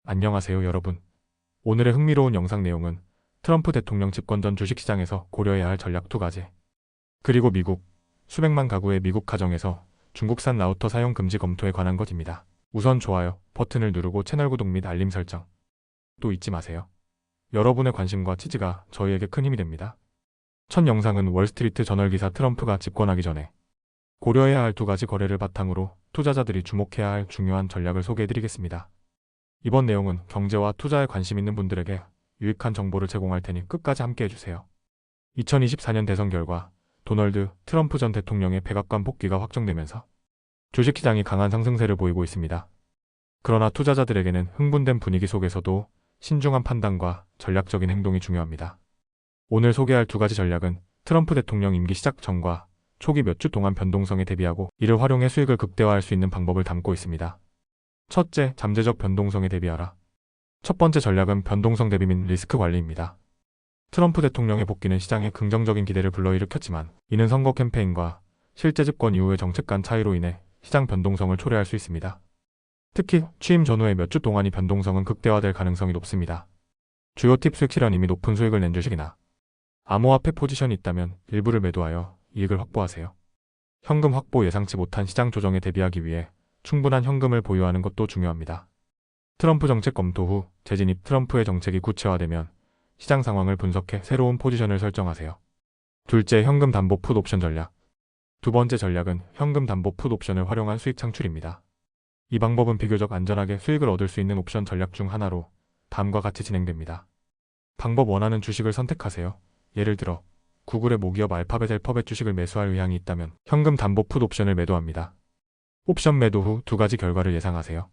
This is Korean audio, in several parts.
안녕하세요, 여러분. 오늘의 흥미로운 영상 내용은 트럼프 대통령 집권 전 주식시장에서 고려해야 할 전략 2가지, 그리고 미국, 수백만 가구의 미국 가정에서 중국산 라우터 사용 금지 검토에 관한 것입니다. 우선 좋아요 버튼을 누르고 채널 구독 및 알림 설정 또 잊지 마세요. 여러분의 관심과 지지가 저희에게 큰 힘이 됩니다. 첫 영상은 월스트리트 저널 기사 트럼프가 집권하기 전에 고려해야 할 2가지 거래를 바탕으로 투자자들이 주목해야 할 중요한 전략을 소개해드리겠습니다. 이번 내용은 경제와 투자에 관심 있는 분들에게 유익한 정보를 제공할 테니 끝까지 함께 해주세요. 2024년 대선 결과 도널드 트럼프 전 대통령의 백악관 복귀가 확정되면서 주식시장이 강한 상승세를 보이고 있습니다. 그러나 투자자들에게는 흥분된 분위기 속에서도 신중한 판단과 전략적인 행동이 중요합니다. 오늘 소개할 2가지 전략은 트럼프 대통령 임기 시작 전과 초기 몇 주 동안 변동성에 대비하고 이를 활용해 수익을 극대화할 수 있는 방법을 담고 있습니다. 첫째, 잠재적 변동성에 대비하라. 첫 번째 전략은 변동성 대비 및 리스크 관리입니다. 트럼프 대통령의 복귀는 시장에 긍정적인 기대를 불러일으켰지만 이는 선거 캠페인과 실제 집권 이후의 정책 간 차이로 인해 시장 변동성을 초래할 수 있습니다. 특히 취임 전후의 몇 주 동안이 변동성은 극대화될 가능성이 높습니다. 주요 팁 수익 실현 이미 높은 수익을 낸 주식이나 암호화폐 포지션이 있다면 일부를 매도하여 이익을 확보하세요. 현금 확보 예상치 못한 시장 조정에 대비하기 위해 충분한 현금을 보유하는 것도 중요합니다. 트럼프 정책 검토 후 재진입 트럼프의 정책이 구체화되면 시장 상황을 분석해 새로운 포지션을 설정하세요. 둘째, 현금 담보 풋 옵션 전략. 두 번째 전략은 현금 담보 풋 옵션을 활용한 수익 창출입니다. 이 방법은 비교적 안전하게 수익을 얻을 수 있는 옵션 전략 중 하나로 다음과 같이 진행됩니다. 방법 원하는 주식을 선택하세요. 예를 들어 구글의 모기업 알파벳 앨퍼벳 주식을 매수할 의향이 있다면 현금 담보 풋 옵션을 매도합니다. 옵션 매도 후 2가지 결과를 예상하세요.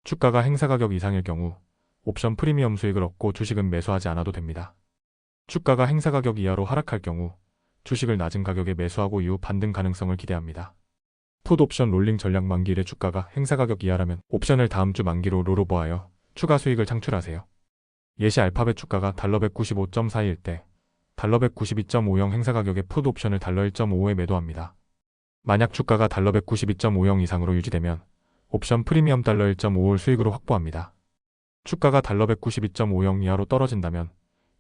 주가가 행사 가격 이상일 경우 옵션 프리미엄 수익을 얻고 주식은 매수하지 않아도 됩니다. 주가가 행사 가격 이하로 하락할 경우 주식을 낮은 가격에 매수하고 이후 반등 가능성을 기대합니다. 풋 옵션 롤링 전략 만기일의 주가가 행사 가격 이하라면 옵션을 다음 주 만기로 롤오버하여 추가 수익을 창출하세요. 예시 알파벳 주가가 $195.42일 때 $192.50 행사 가격의 풋 옵션을 $1.55에 매도합니다. 만약 주가가 $192.50 이상으로 유지되면 옵션 프리미엄 $1.55을 수익으로 확보합니다. 주가가 $192.50 이하로 떨어진다면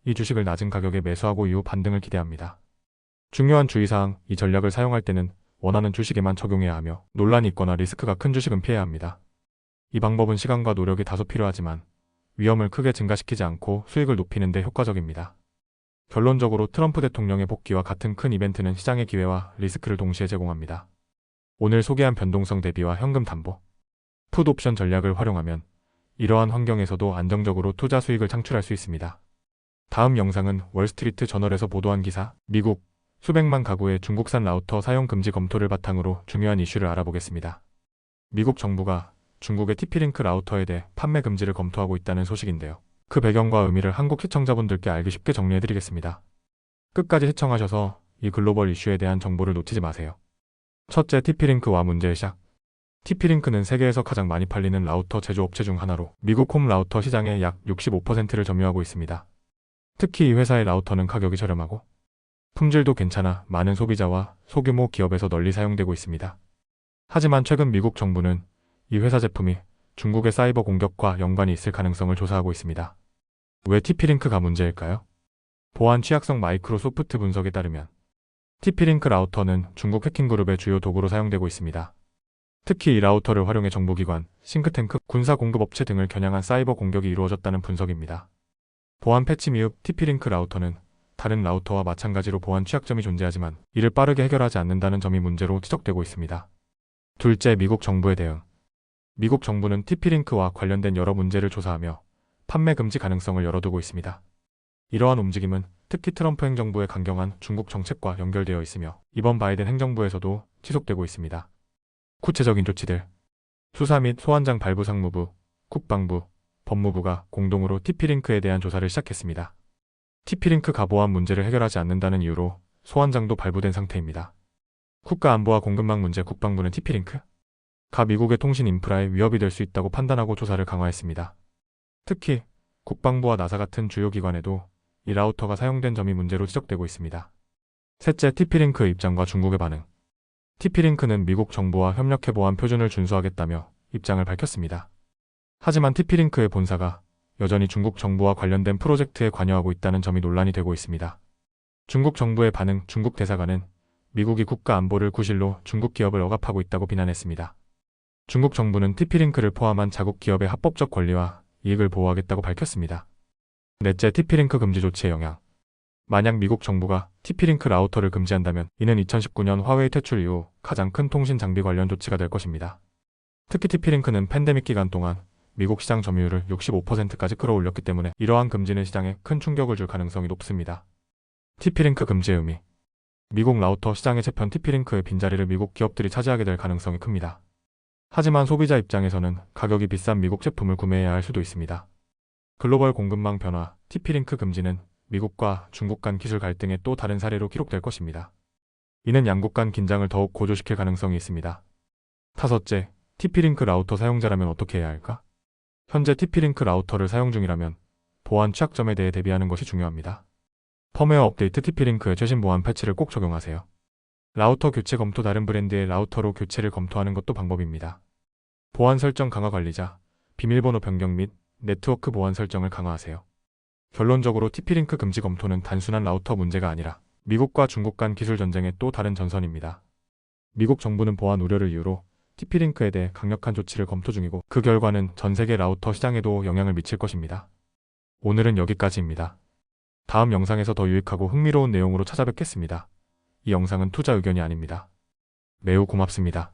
이 주식을 낮은 가격에 매수하고 이후 반등을 기대합니다. 중요한 주의사항, 이 전략을 사용할 때는 원하는 주식에만 적용해야 하며 논란이 있거나 리스크가 큰 주식은 피해야 합니다. 이 방법은 시간과 노력이 다소 필요하지만 위험을 크게 증가시키지 않고 수익을 높이는 데 효과적입니다. 결론적으로 트럼프 대통령의 복귀와 같은 큰 이벤트는 시장의 기회와 리스크를 동시에 제공합니다. 오늘 소개한 변동성 대비와 현금 담보, 풋 옵션 전략을 활용하면 이러한 환경에서도 안정적으로 투자 수익을 창출할 수 있습니다. 다음 영상은 월스트리트 저널에서 보도한 기사, 미국 수백만 가구의 중국산 라우터 사용 금지 검토를 바탕으로 중요한 이슈를 알아보겠습니다. 미국 정부가 중국의 TP-Link 라우터에 대해 판매 금지를 검토하고 있다는 소식인데요. 그 배경과 의미를 한국 시청자분들께 알기 쉽게 정리해드리겠습니다. 끝까지 시청하셔서 이 글로벌 이슈에 대한 정보를 놓치지 마세요. 첫째, TP-Link와 문제의 시작. TP-Link는 세계에서 가장 많이 팔리는 라우터 제조업체 중 하나로 미국 홈 라우터 시장의 약 65%를 점유하고 있습니다. 특히 이 회사의 라우터는 가격이 저렴하고 품질도 괜찮아 많은 소비자와 소규모 기업에서 널리 사용되고 있습니다. 하지만 최근 미국 정부는 이 회사 제품이 중국의 사이버 공격과 연관이 있을 가능성을 조사하고 있습니다. 왜 TP-Link가 문제일까요? 보안 취약성 마이크로소프트 분석에 따르면 TP-Link 라우터는 중국 해킹그룹의 주요 도구로 사용되고 있습니다. 특히 이 라우터를 활용해 정보기관, 싱크탱크, 군사 공급업체 등을 겨냥한 사이버 공격이 이루어졌다는 분석입니다. 보안 패치 미흡 TP-Link 라우터는 다른 라우터와 마찬가지로 보안 취약점이 존재하지만 이를 빠르게 해결하지 않는다는 점이 문제로 지적되고 있습니다. 둘째, 미국 정부의 대응. 미국 정부는 TP-Link와 관련된 여러 문제를 조사하며 판매 금지 가능성을 열어두고 있습니다. 이러한 움직임은 특히 트럼프 행정부의 강경한 중국 정책과 연결되어 있으며 이번 바이든 행정부에서도 지속되고 있습니다. 구체적인 조치들. 수사 및 소환장 발부 상무부, 국방부, 법무부가 공동으로 TP-Link에 대한 조사를 시작했습니다. TP-Link 가보안 문제를 해결하지 않는다는 이유로 소환장도 발부된 상태입니다. 국가안보와 공급망 문제. 국방부는 TP-Link 가 미국의 통신 인프라에 위협이 될 수 있다고 판단하고 조사를 강화했습니다. 특히 국방부와 나사 같은 주요 기관에도 이 라우터가 사용된 점이 문제로 지적되고 있습니다. 셋째, TP-Link의 입장과 중국의 반응. TP-Link는 미국 정부와 협력해 보안 표준을 준수하겠다며 입장을 밝혔습니다. 하지만 TP-링크의 본사가 여전히 중국 정부와 관련된 프로젝트에 관여하고 있다는 점이 논란이 되고 있습니다. 중국 정부의 반응. 중국 대사관은 미국이 국가 안보를 구실로 중국 기업을 억압하고 있다고 비난했습니다. 중국 정부는 TP-링크를 포함한 자국 기업의 합법적 권리와 이익을 보호하겠다고 밝혔습니다. 넷째, TP-링크 금지 조치의 영향. 만약 미국 정부가 TP-링크 라우터를 금지한다면 이는 2019년 화웨이 퇴출 이후 가장 큰 통신 장비 관련 조치가 될 것입니다. 특히 TP-링크는 팬데믹 기간 동안 미국 시장 점유율을 65%까지 끌어올렸기 때문에 이러한 금지는 시장에 큰 충격을 줄 가능성이 높습니다. TP-링크 금지의 의미. 미국 라우터 시장의 재편 TP-링크의 빈자리를 미국 기업들이 차지하게 될 가능성이 큽니다. 하지만 소비자 입장에서는 가격이 비싼 미국 제품을 구매해야 할 수도 있습니다. 글로벌 공급망 변화. TP-링크 금지는 미국과 중국 간 기술 갈등의 또 다른 사례로 기록될 것입니다. 이는 양국 간 긴장을 더욱 고조시킬 가능성이 있습니다. 다섯째, TP-링크 라우터 사용자라면 어떻게 해야 할까? 현재 TP-링크 라우터를 사용 중이라면 보안 취약점에 대해 대비하는 것이 중요합니다. 펌웨어 업데이트. TP-링크의 최신 보안 패치를 꼭 적용하세요. 라우터 교체 검토. 다른 브랜드의 라우터로 교체를 검토하는 것도 방법입니다. 보안 설정 강화. 관리자, 비밀번호 변경 및 네트워크 보안 설정을 강화하세요. 결론적으로 TP-링크 금지 검토는 단순한 라우터 문제가 아니라 미국과 중국 간 기술 전쟁의 또 다른 전선입니다. 미국 정부는 보안 우려를 이유로 TP-링크에 대해 강력한 조치를 검토 중이고 그 결과는 전 세계 라우터 시장에도 영향을 미칠 것입니다. 오늘은 여기까지입니다. 다음 영상에서 더 유익하고 흥미로운 내용으로 찾아뵙겠습니다. 이 영상은 투자 의견이 아닙니다. 매우 고맙습니다.